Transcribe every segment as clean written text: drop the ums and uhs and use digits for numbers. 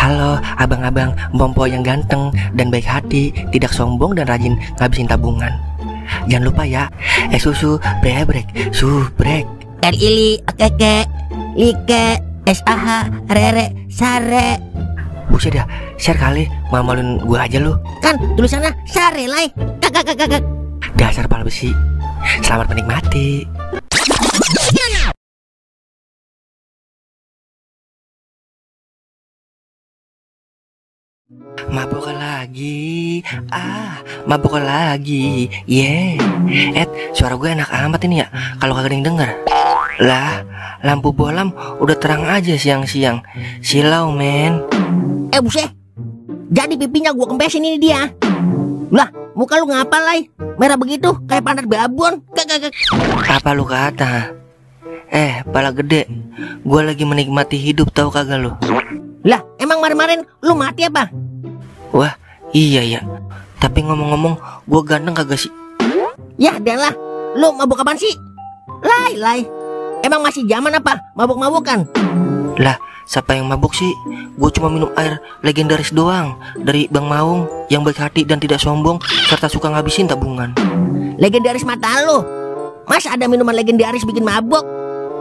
Halo abang-abang Bompo yang ganteng dan baik hati, tidak sombong dan rajin ngabisin tabungan. Jangan lupa ya, susu brebrek, subrek. Ili, keke, like, sah, rere, sare. Buset dah, share kali, malu-maluin gue aja lu. Kan tulisannya sare lai. Kakak. Dasar pala besi. Selamat menikmati. Mabok lagi, mabok lagi, suara gue enak amat ini ya, kalau kagak ada yang denger. Lah, lampu bolam udah terang aja siang-siang, silau men. Buset, jadi pipinya gue kempesin ini dia. Lah, muka lu ngapa lai? Merah begitu, kayak pantat babon. Kakak. Apa lu kata? Pala gede, gue lagi menikmati hidup tau kagak lu? Lah, emang kemarin lu mati apa? Wah, iya ya. Tapi ngomong-ngomong, gue ganteng kagak sih? Ya, adalah. Lu mabuk apaan sih? Lai. Emang masih zaman apa? Mabuk-mabukan? Lah, siapa yang mabuk sih? Gue cuma minum air legendaris doang dari Bang Maung yang baik hati dan tidak sombong serta suka ngabisin tabungan. Legendaris mata lu. Mas ada minuman legendaris bikin mabuk?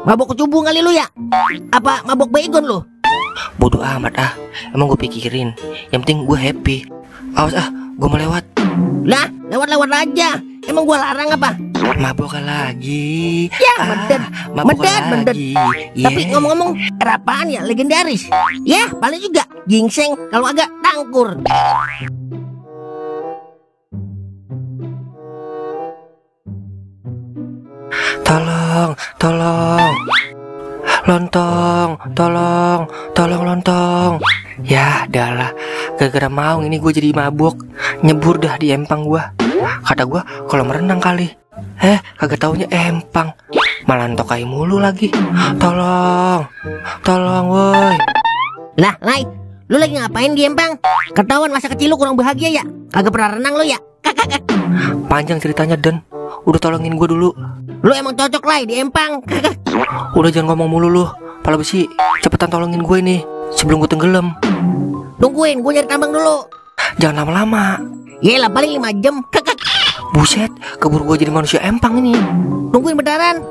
Mabuk kecubung kali lu ya? Apa mabuk baygon lu? Bodoh amat emang gue pikirin. Yang penting gue happy. Awas gue mau lewat. Lah, lewat-lewat aja. Emang gue larang apa? Mabok lagi. Ya, mendet. Yeah. Tapi ngomong-ngomong, apaan ya legendaris? Ya, paling juga gingseng kalau agak tangkur. Tolong. Tolong lontong. Ya adalah, gara-gara Maung ini gue jadi mabuk, nyebur dah di empang gue. Kata gue kalau merenang kali. Kagak taunya empang, malah ntokai mulu lagi. Tolong woi. Lah, Lai, lu lagi ngapain di empang? Ketahuan masa kecil lu kurang bahagia ya? Kagak pernah renang lu ya? Kakak. Panjang ceritanya Den, udah tolongin gue dulu. Lu emang cocok Lai di empang. Kakak. Udah jangan ngomong mulu lu, pala besi. Cepetan tolongin gue nih sebelum gue tenggelam. Tungguin, gue nyari tambang dulu. Jangan lama-lama. Yelah, paling 5 jam. Kakak. Buset, keburu gue jadi manusia empang ini. Tungguin beneran.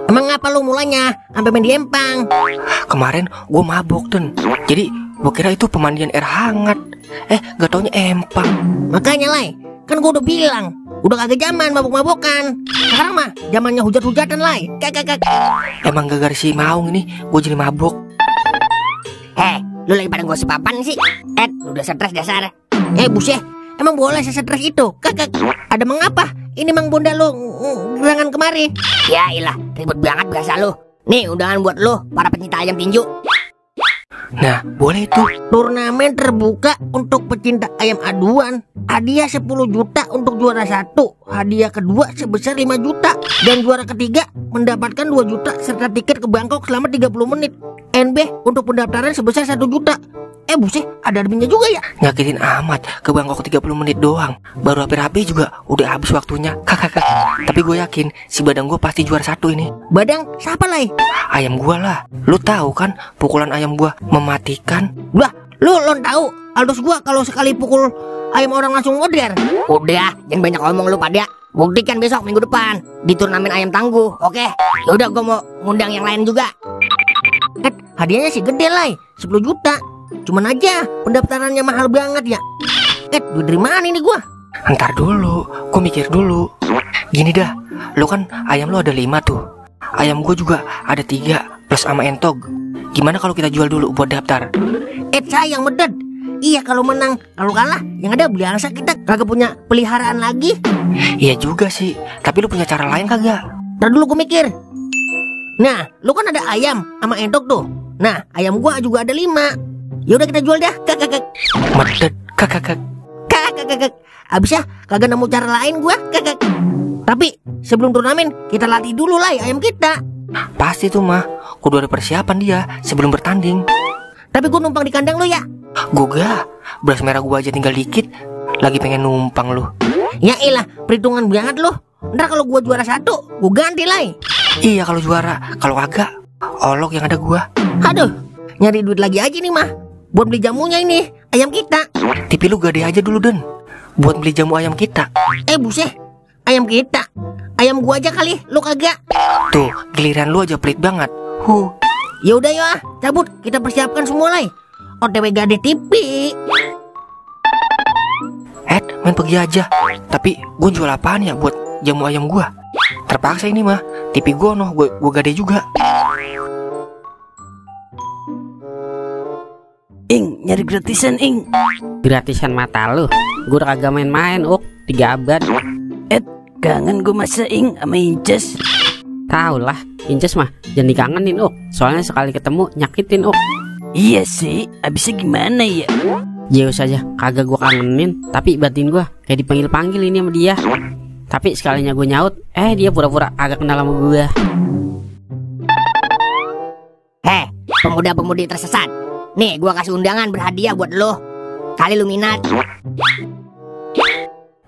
Emang ngapa lu mulanya sampai main di empang? Kemarin gue mabok Den, jadi gue kira itu pemandian air hangat. Gak taunya empang. Makanya Lai, kan gue udah bilang, udah kagak zaman mabuk-mabukan. Sekarang mah zamannya hujat-hujatan Lai. Kakak. Emang gara-gara si Maung ini gue jadi mabok. Lu lagi pada gosip apaan sih? Udah stres dasar. Buset, emang boleh stres itu? Kakak, ada mengapa? Ini mang bunda lu gerangan kemari. Ya ilah, ribet banget biasa lu. Nih undangan buat lu, para pecinta ayam tinju. Nah, boleh itu. Turnamen terbuka untuk pecinta ayam aduan. Hadiah 10 juta untuk juara 1. Hadiah kedua sebesar 5 juta. Dan juara ketiga mendapatkan 2 juta serta tiket ke Bangkok selama 30 menit. NB untuk pendaftaran sebesar 1 juta. Buset, ada adminnya juga ya? Nyakitin amat, ke Bangkok 30 menit doang. Baru rapi-rapi juga udah habis waktunya. Kakak. Tapi gue yakin si badang gue pasti juara 1 ini. Badang siapa Lai? Ayam gue lah. Lu tahu kan pukulan ayam gue mematikan? Wah, lu tahu Aldos gue kalau sekali pukul ayam orang langsung modern. Udah, jangan banyak ngomong lu pada. Buktikan besok minggu depan di turnamen ayam tangguh, oke? Yaudah, gue mau ngundang yang lain juga. Hadiahnya sih gede Lai, 10 juta. Cuman aja pendaftarannya mahal banget ya. Duit dari mana ini gua? Ntar dulu, gua mikir dulu. Gini dah, lu kan ayam lu ada 5 tuh. Ayam gua juga ada 3 plus sama entog. Gimana kalau kita jual dulu buat daftar? Sayang meded. Iya kalau menang, kalau kalah yang ada biasa kita kagak punya peliharaan lagi. Iya juga sih, tapi lu punya cara lain kagak? Ntar dulu gua mikir. Nah, lu kan ada ayam sama entog tuh. Nah, ayam gua juga ada 5. Yaudah kita jual dah. Kakak. Meded, kakak. Abisnya kagak nemu cara lain gua. Kakak. Tapi sebelum turnamen kita latih dulu Lai ayam kita. Pasti tuh mah, kudu ada persiapan dia sebelum bertanding. Tapi gua numpang di kandang lu ya. Gua beras merah gua aja tinggal dikit. Lagi pengen numpang lu. Ya elah, perhitungan banget lu. Ntar kalau gua juara 1, gua ganti Lai. Iya kalau juara, kalau kagak olok yang ada gua. Aduh, nyari duit lagi aja nih mah. Buat beli jamunya ini, ayam kita. Tapi lu gade aja dulu Den, buat beli jamu ayam kita. Buset, ayam kita. Ayam gua aja kali, lu kagak. Tuh, giliran lu aja pelit banget. Yaudah ya, cabut. Kita persiapkan semua lay. OTW gade TV. Main pergi aja. Tapi gua jual apaan ya buat jamu ayam gua? Terpaksa ini mah. TV gua gua gade juga. Ing, nyari gratisan Ing. Gratisan mata lu. Gue udah kagak main-main, 3 abad. Kangen gue masa Ing sama Inces. Tahu lah, Inces mah jangan dikangenin, soalnya sekali ketemu nyakitin, Iya sih, abisnya gimana ya? Jauh saja, kagak gue kangenin, tapi batin gue kayak dipanggil-panggil ini sama dia. Tapi sekalinya gue nyaut, dia pura-pura agak kenal sama gue. Pemuda-pemudi tersesat. Nih, gua kasih undangan berhadiah buat lo. Kali lu minat.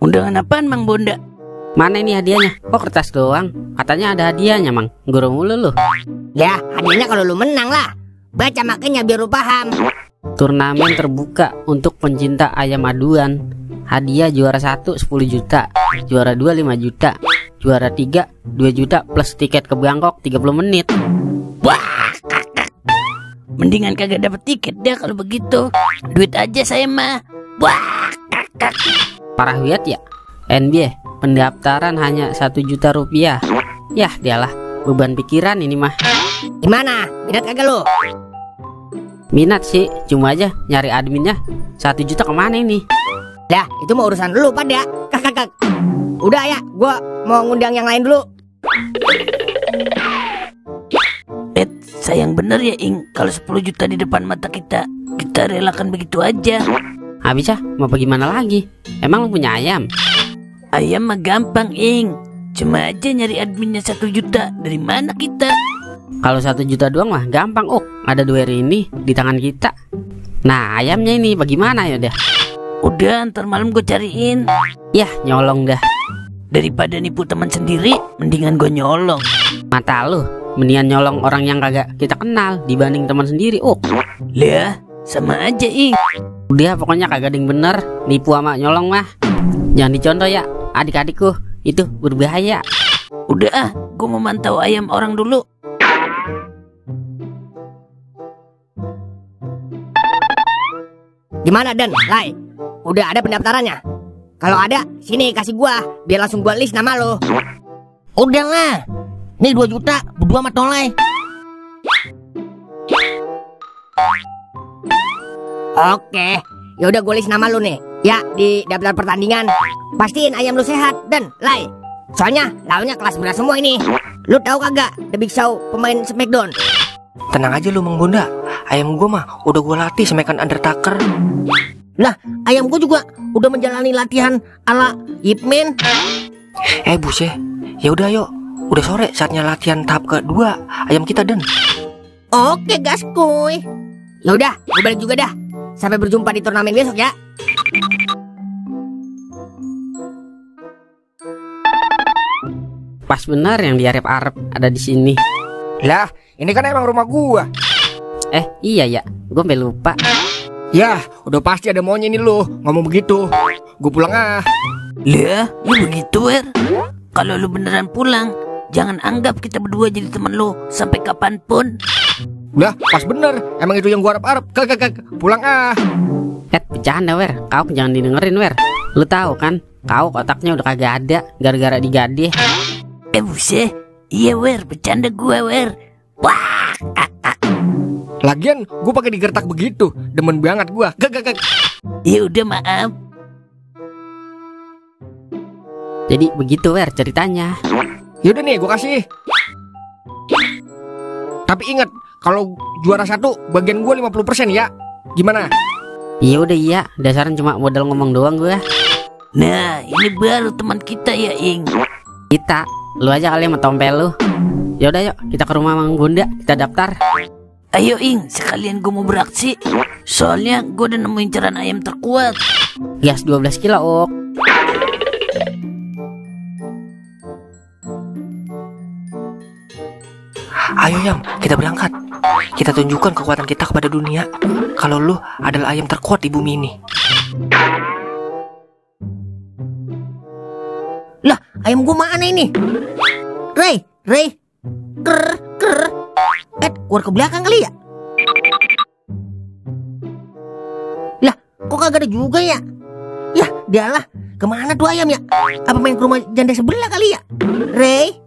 Undangan apaan Mang Bonda? Mana ini hadiahnya? Kok kertas doang? Katanya ada hadiahnya, Mang. Guru mulu lu. Ya, hadiahnya kalau lu menang lah. Baca makanya biar lu paham. Turnamen terbuka untuk pencinta ayam aduan. Hadiah juara 1 10 juta, juara 2 5 juta, juara 3 2 juta plus tiket ke Bangkok 30 menit. Wah, mendingan kagak dapet tiket deh kalau begitu. Duit aja saya mah. Wah, Parah banget ya. NBA pendaftaran hanya 1 juta rupiah. Yah dialah, beban pikiran ini mah. Gimana? Minat kagak lu? Minat sih, cuma aja nyari adminnya 1 juta kemana ini? Dah, itu mau urusan dulu pada. Kak. Udah ya, gua mau ngundang yang lain dulu. Sayang bener ya Ing, kalau 10 juta di depan mata kita relakan begitu aja. Habisnya mau bagaimana lagi? Emang lu punya ayam? Ayam mah gampang Ing, cuma aja nyari adminnya 1 juta. Dari mana kita? Kalau 1 juta doang mah gampang, ada 2 ini di tangan kita. Nah ayamnya ini bagaimana ya dah? Udah, ntar malam gue cariin. Yah nyolong dah. Daripada nipu teman sendiri, mendingan gue nyolong. Mata lu, mendingan nyolong orang yang kagak kita kenal dibanding teman sendiri. Lah, sama aja Ing. Udah pokoknya kagak ada yang bener. Nipu sama nyolong mah jangan dicontoh ya adik-adikku, itu berbahaya. Udah gue mau mantau ayam orang dulu. Gimana Dan? Lai, udah ada pendaftarannya? Kalau ada, sini kasih gua, biar langsung gua list nama lo. Udah lah. Nih 2 juta, berdua sama Tolai. Oke, yaudah gue list nama lu nih. Ya, di daftar pertandingan. Pastiin ayam lu sehat, Dan, Lai. Soalnya lawannya kelas berat semua ini. Lu tahu kagak The Big Show pemain Smackdown? Tenang aja lu Mang Bonda, ayam gua mah udah gua latih semaikan Undertaker. Lah, ayam gua juga udah menjalani latihan ala Ip Man. Buset, ya udah yuk, udah sore saatnya latihan tahap kedua ayam kita Den. Oke gas kuy. Yaudah, gue balik juga dah. Sampai berjumpa di turnamen besok ya. Pas benar yang di Arep-Arep ada di sini. Lah, ini kan emang rumah gua. Iya ya, gue sampai lupa. Yah, udah pasti ada maunya ini lu ngomong begitu. Gue pulang ah. Lah, lu begitu Wer. Kalau lu beneran pulang, jangan anggap kita berdua jadi temen lu sampai kapanpun. Udah, pas bener. Emang itu yang gua harap-harap. Kak, pulang ah. Bercanda Wer, kau jangan didengerin Wer. Lu tahu kan, kau otaknya udah kagak ada gara-gara digadih. Buset, iya Wer, bercanda gua Wer. Wah, Lagian gua pakai digertak begitu, demen banget gua. Kak. ya udah maaf. Jadi begitu Wer ceritanya. Yaudah nih, gua kasih. Tapi ingat, kalau juara 1 bagian gua 50% ya. Gimana? Iya udah iya, dasaran cuma modal ngomong doang gue. Nah, ini baru teman kita ya Ing. Kita, lu aja kali sama tompel lu. Yaudah yuk, kita ke rumah Mang Bunda, kita daftar. Ayo Ing, sekalian gue mau beraksi. Soalnya gue udah nemuin incaran ayam terkuat. Gas 12 kilo Ayo Yam, kita berangkat. Kita tunjukkan kekuatan kita kepada dunia. Kalau lu adalah ayam terkuat di bumi ini. Lah, ayam gua mana ini? Rey, ker. Keluar ke belakang kali ya? Lah, kok kagak ada juga ya? Yah, dialah, kemana tuh ayam ya? Apa main ke rumah janda sebelah kali ya? Rey,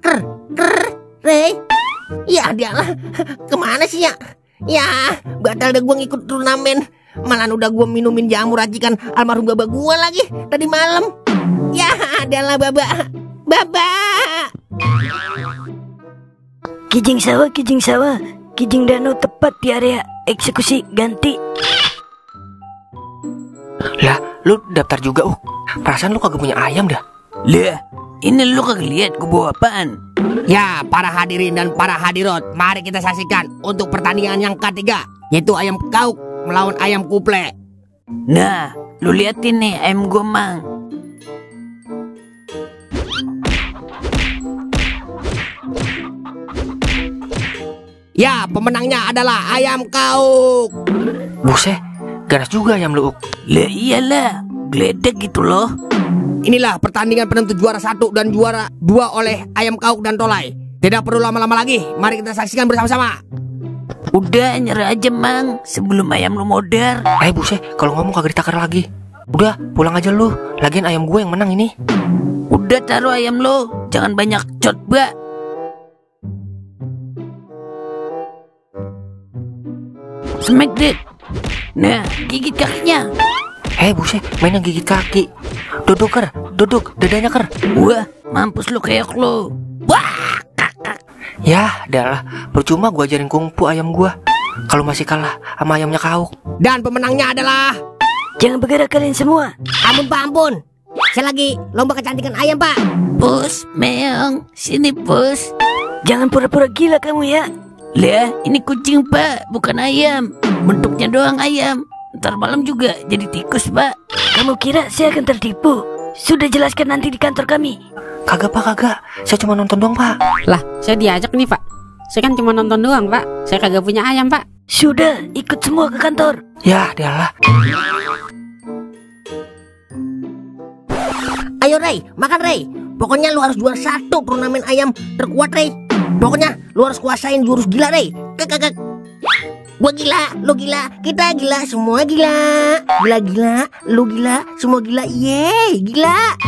ker, Rey. Ya, dialah, kemana sih ya? Ya, batal dah gua ngikut turnamen. Malah udah gua minumin jamu racikan almarhum baba gua lagi tadi malam. Ya, dialah baba. Kijing sawah, kijing danau tepat di area eksekusi ganti. Lah, lu daftar juga, Perasaan lu kagak punya ayam dah. Lah, ini lu kagak lihat gua bawa apaan? Ya, para hadirin dan para hadirat, mari kita saksikan untuk pertandingan yang ketiga, yaitu ayam kauk melawan ayam kuple. Nah, lu liatin nih ayam gua, Mang. Ya, pemenangnya adalah ayam kauk. Buset, ganas juga ayam lu, Uk. Lah iyalah, gledek gitu loh. Inilah pertandingan penentu juara 1 dan juara 2 oleh ayam kauk dan tolai. Tidak perlu lama-lama lagi, mari kita saksikan bersama-sama. Udah nyerah aja, Mang, sebelum ayam lu modar. Buset, kalau ngomong kagak ditakar lagi. Udah, pulang aja lu. Lagian ayam gue yang menang ini. Udah taruh ayam lo, jangan banyak coba. Smack deh. Nah, gigit kakinya. Buset, main yang gigit kaki. Duduk, dadanya ker. Wah, mampus lu kayak lo. Wah, Ya, adalah percuma gua ajarin kungfu ayam gua kalau masih kalah sama ayamnya kauk. Dan pemenangnya adalah... Jangan bergerak kalian semua. Ampun Pak, ampun. Saya lagi lomba kecantikan ayam, Pak. Bos, meong, sini bos. Jangan pura-pura gila kamu ya. Lah, ini kucing, Pak, bukan ayam. Bentuknya doang ayam. Ntar malam juga jadi tikus, Pak. Kamu kira saya akan tertipu? Sudah jelaskan nanti di kantor kami. Kagak, Pak, kagak. Saya cuma nonton doang, Pak. Lah, saya diajak nih, Pak. Saya kan cuma nonton doang, Pak. Saya kagak punya ayam, Pak. Sudah, ikut semua ke kantor. Ya, adalah. Ayo Rey, makan Rey. Pokoknya lu harus juara 1 turnamen ayam terkuat Rey. Pokoknya lu harus kuasain jurus gila Rey. Kek. Gua gila, lu gila, kita gila, semua gila. Gila, lu gila, semua gila. Yeay, gila.